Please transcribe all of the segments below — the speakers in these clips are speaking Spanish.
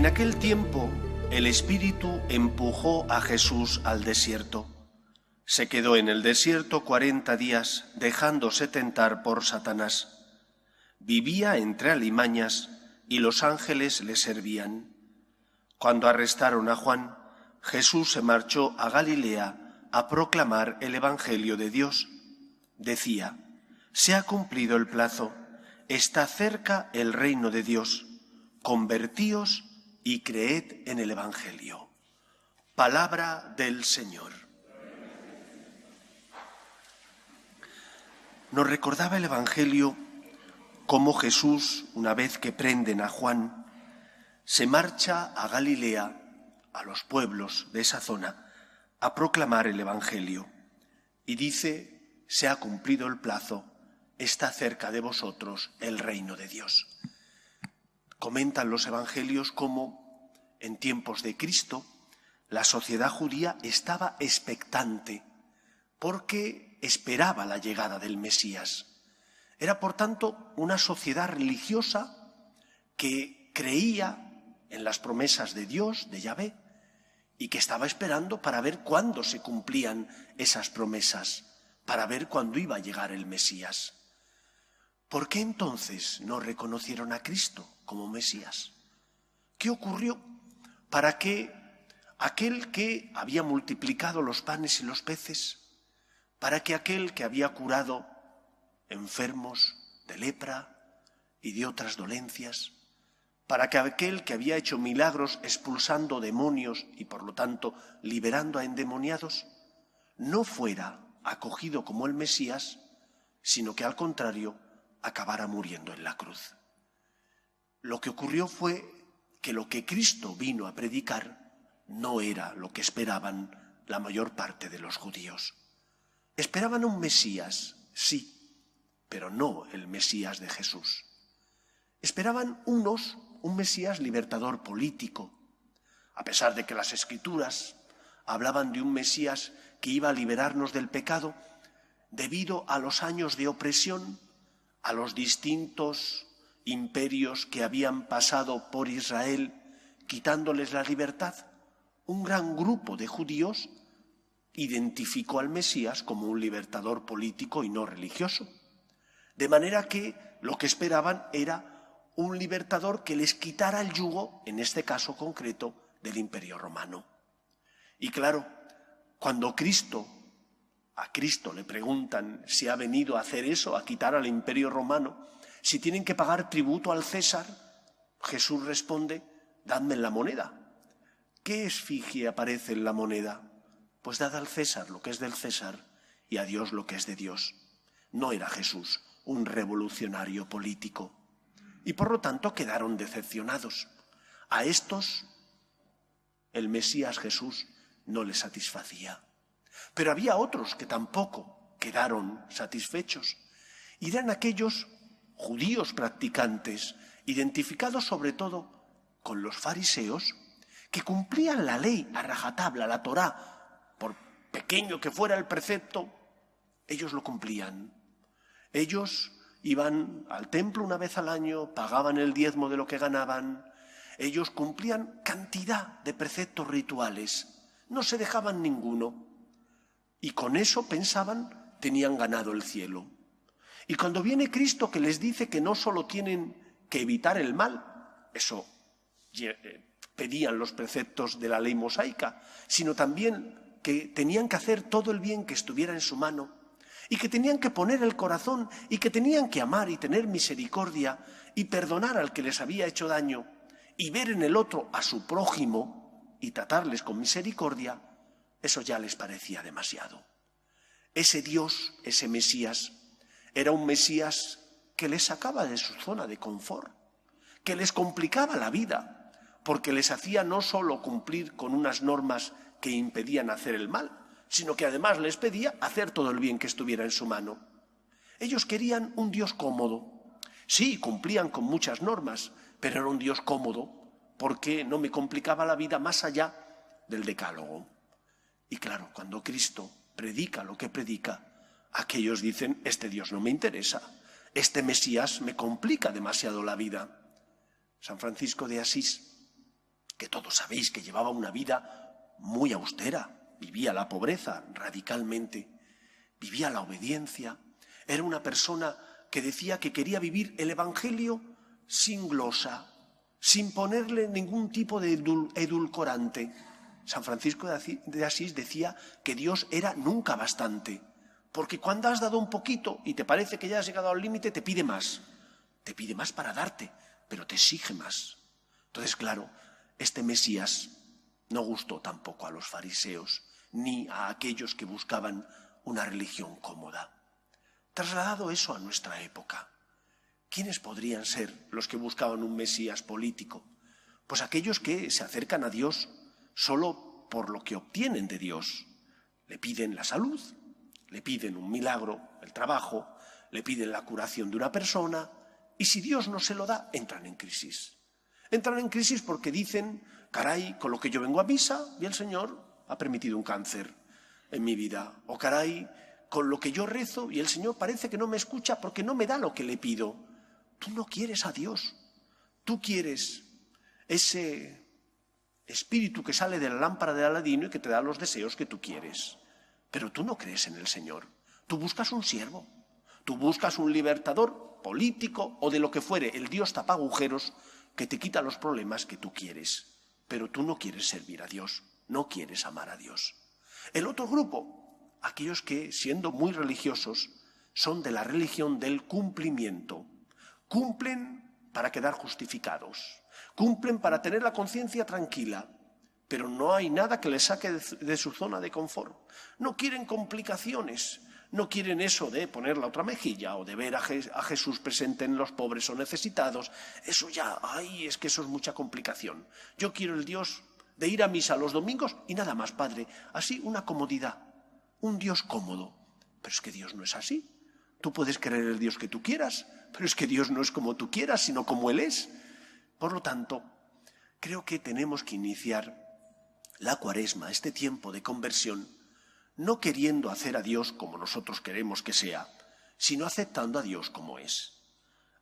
En aquel tiempo, el Espíritu empujó a Jesús al desierto. Se quedó en el desierto 40 días, dejándose tentar por Satanás. Vivía entre alimañas y los ángeles le servían. Cuando arrestaron a Juan, Jesús se marchó a Galilea a proclamar el Evangelio de Dios. Decía: se ha cumplido el plazo, está cerca el reino de Dios. Convertíos y creed en el Evangelio. Palabra del Señor. Nos recordaba el Evangelio cómo Jesús, una vez que prenden a Juan, se marcha a Galilea, a los pueblos de esa zona, a proclamar el Evangelio. Y dice: se ha cumplido el plazo, está cerca de vosotros el reino de Dios. Comentan los evangelios cómo en tiempos de Cristo la sociedad judía estaba expectante porque esperaba la llegada del Mesías. Era, por tanto, una sociedad religiosa que creía en las promesas de Dios, de Yahvé, y que estaba esperando para ver cuándo se cumplían esas promesas, para ver cuándo iba a llegar el Mesías. ¿Por qué entonces no reconocieron a Cristo como Mesías? ¿Qué ocurrió para que aquel que había multiplicado los panes y los peces, para que aquel que había curado enfermos de lepra y de otras dolencias, para que aquel que había hecho milagros expulsando demonios y por lo tanto liberando a endemoniados, no fuera acogido como el Mesías, sino que al contrario acabara muriendo en la cruz? Lo que ocurrió fue que lo que Cristo vino a predicar no era lo que esperaban la mayor parte de los judíos. Esperaban un Mesías, sí, pero no el Mesías de Jesús. Esperaban unos un Mesías libertador político, a pesar de que las Escrituras hablaban de un Mesías que iba a liberarnos del pecado debido a los años de opresión, a los distintos imperios que habían pasado por Israel, quitándoles la libertad. Un gran grupo de judíos identificó al Mesías como un libertador político y no religioso. De manera que lo que esperaban era un libertador que les quitara el yugo, en este caso concreto, del Imperio Romano. Y claro, cuando a Cristo le preguntan si ha venido a hacer eso, a quitar al Imperio Romano, si tienen que pagar tributo al César, Jesús responde: dadme la moneda. ¿Qué efigie aparece en la moneda? Pues dad al César lo que es del César y a Dios lo que es de Dios. No era Jesús un revolucionario político. Y por lo tanto quedaron decepcionados. A estos el Mesías Jesús no les satisfacía. Pero había otros que tampoco quedaron satisfechos. Y eran aquellos judíos practicantes, identificados sobre todo con los fariseos, que cumplían la ley a rajatabla, la Torá. Por pequeño que fuera el precepto, ellos lo cumplían. Ellos iban al templo una vez al año, pagaban el diezmo de lo que ganaban. Ellos cumplían cantidad de preceptos rituales, no se dejaban ninguno. Y con eso pensaban, tenían ganado el cielo. Y cuando viene Cristo, que les dice que no solo tienen que evitar el mal, eso pedían los preceptos de la ley mosaica, sino también que tenían que hacer todo el bien que estuviera en su mano, y que tenían que poner el corazón, y que tenían que amar y tener misericordia, y perdonar al que les había hecho daño, y ver en el otro a su prójimo, y tratarles con misericordia, eso ya les parecía demasiado. Ese Dios, ese Mesías, era un Mesías que les sacaba de su zona de confort, que les complicaba la vida, porque les hacía no solo cumplir con unas normas que impedían hacer el mal, sino que además les pedía hacer todo el bien que estuviera en su mano. Ellos querían un Dios cómodo. Sí, cumplían con muchas normas, pero era un Dios cómodo, porque no me complicaba la vida más allá del decálogo. Y claro, cuando Cristo predica lo que predica, aquellos dicen: este Dios no me interesa, este Mesías me complica demasiado la vida. San Francisco de Asís que todos sabéis que llevaba una vida muy austera, vivía la pobreza radicalmente, vivía la obediencia, era una persona que decía que quería vivir el Evangelio sin glosa, sin ponerle ningún tipo de edulcorante. San Francisco de Asís decía que Dios era nunca bastante, porque cuando has dado un poquito y te parece que ya has llegado al límite, te pide más para darte, pero te exige más. Entonces, claro, este Mesías no gustó tampoco a los fariseos, ni a aquellos que buscaban una religión cómoda. Trasladado eso a nuestra época, ¿quiénes podrían ser los que buscaban un Mesías político? Pues aquellos que se acercan a Dios solo por lo que obtienen de Dios. Le piden la salud, le piden un milagro, el trabajo, le piden la curación de una persona, y si Dios no se lo da, entran en crisis. Entran en crisis porque dicen, caray, con lo que yo vengo a misa, y el Señor ha permitido un cáncer en mi vida. O caray, con lo que yo rezo, y el Señor parece que no me escucha porque no me da lo que le pido. Tú no quieres a Dios. Tú quieres ese espíritu que sale de la lámpara de Aladino y que te da los deseos que tú quieres. Pero tú no crees en el Señor. Tú buscas un siervo. Tú buscas un libertador político o de lo que fuere, el Dios tapagujeros que te quita los problemas que tú quieres. Pero tú no quieres servir a Dios, no quieres amar a Dios. El otro grupo, aquellos que, siendo muy religiosos, son de la religión del cumplimiento. Cumplen para quedar justificados, cumplen para tener la conciencia tranquila, pero no hay nada que les saque de su zona de confort. No quieren complicaciones. No quieren eso de poner la otra mejilla o de ver a Jesús presente en los pobres o necesitados. Eso ya, es que eso es mucha complicación. Yo quiero el Dios de ir a misa los domingos y nada más, Padre. Así, una comodidad, un Dios cómodo. Pero es que Dios no es así. Tú puedes creer el Dios que tú quieras, pero es que Dios no es como tú quieras, sino como Él es. Por lo tanto, creo que tenemos que iniciar la Cuaresma, este tiempo de conversión, no queriendo hacer a Dios como nosotros queremos que sea, sino aceptando a Dios como es.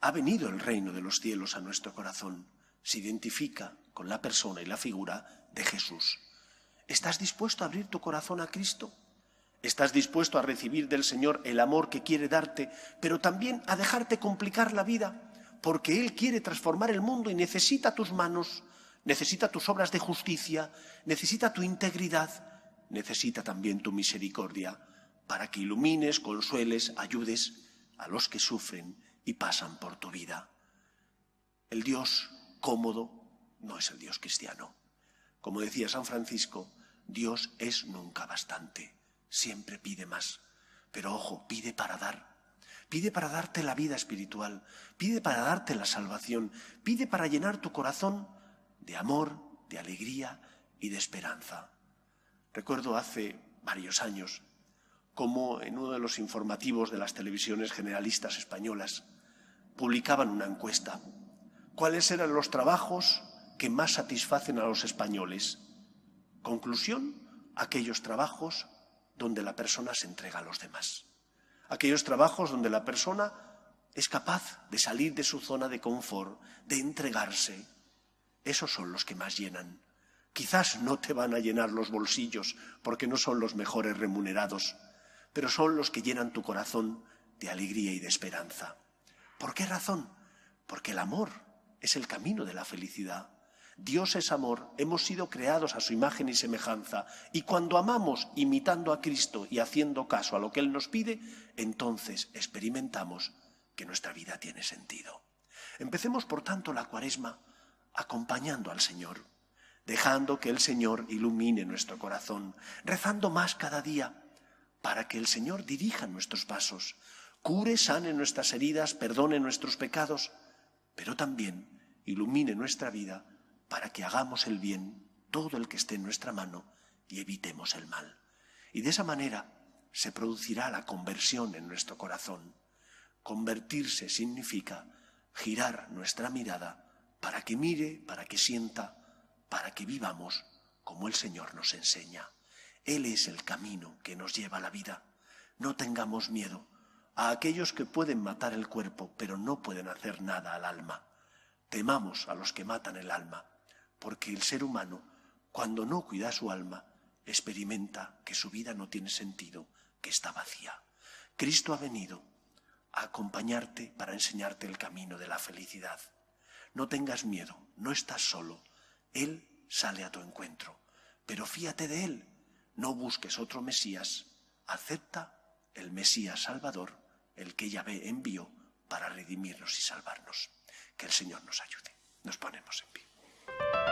Ha venido el reino de los cielos a nuestro corazón, se identifica con la persona y la figura de Jesús. ¿Estás dispuesto a abrir tu corazón a Cristo? ¿Estás dispuesto a recibir del Señor el amor que quiere darte, pero también a dejarte complicar la vida? Porque Él quiere transformar el mundo y necesita tus manos, necesita tus obras de justicia, necesita tu integridad, necesita también tu misericordia para que ilumines, consueles, ayudes a los que sufren y pasan por tu vida. El Dios cómodo no es el Dios cristiano. Como decía San Francisco, Dios es nunca bastante, siempre pide más. Pero ojo, pide para dar. Pide para darte la vida espiritual, pide para darte la salvación, pide para llenar tu corazón de amor, de alegría y de esperanza. Recuerdo hace varios años cómo en uno de los informativos de las televisiones generalistas españolas publicaban una encuesta. ¿Cuáles eran los trabajos que más satisfacen a los españoles? Conclusión, aquellos trabajos donde la persona se entrega a los demás. Aquellos trabajos donde la persona es capaz de salir de su zona de confort, de entregarse. Esos son los que más llenan. Quizás no te van a llenar los bolsillos porque no son los mejores remunerados, pero son los que llenan tu corazón de alegría y de esperanza. ¿Por qué razón? Porque el amor es el camino de la felicidad. Dios es amor, hemos sido creados a su imagen y semejanza, y cuando amamos imitando a Cristo y haciendo caso a lo que Él nos pide, entonces experimentamos que nuestra vida tiene sentido. Empecemos, por tanto, la Cuaresma acompañando al Señor, dejando que el Señor ilumine nuestro corazón, rezando más cada día para que el Señor dirija nuestros pasos, cure, sane nuestras heridas, perdone nuestros pecados, pero también ilumine nuestra vida para que hagamos el bien, todo el que esté en nuestra mano, y evitemos el mal. Y de esa manera se producirá la conversión en nuestro corazón. Convertirse significa girar nuestra mirada para que mire, para que sienta, para que vivamos como el Señor nos enseña. Él es el camino que nos lleva a la vida. No tengamos miedo a aquellos que pueden matar el cuerpo, pero no pueden hacer nada al alma. Temamos a los que matan el alma, porque el ser humano, cuando no cuida su alma, experimenta que su vida no tiene sentido, que está vacía. Cristo ha venido a acompañarte para enseñarte el camino de la felicidad. No tengas miedo, no estás solo. Él sale a tu encuentro, pero fíate de Él. No busques otro Mesías, acepta el Mesías Salvador, el que Yahvé envió para redimirnos y salvarnos. Que el Señor nos ayude. Nos ponemos en pie.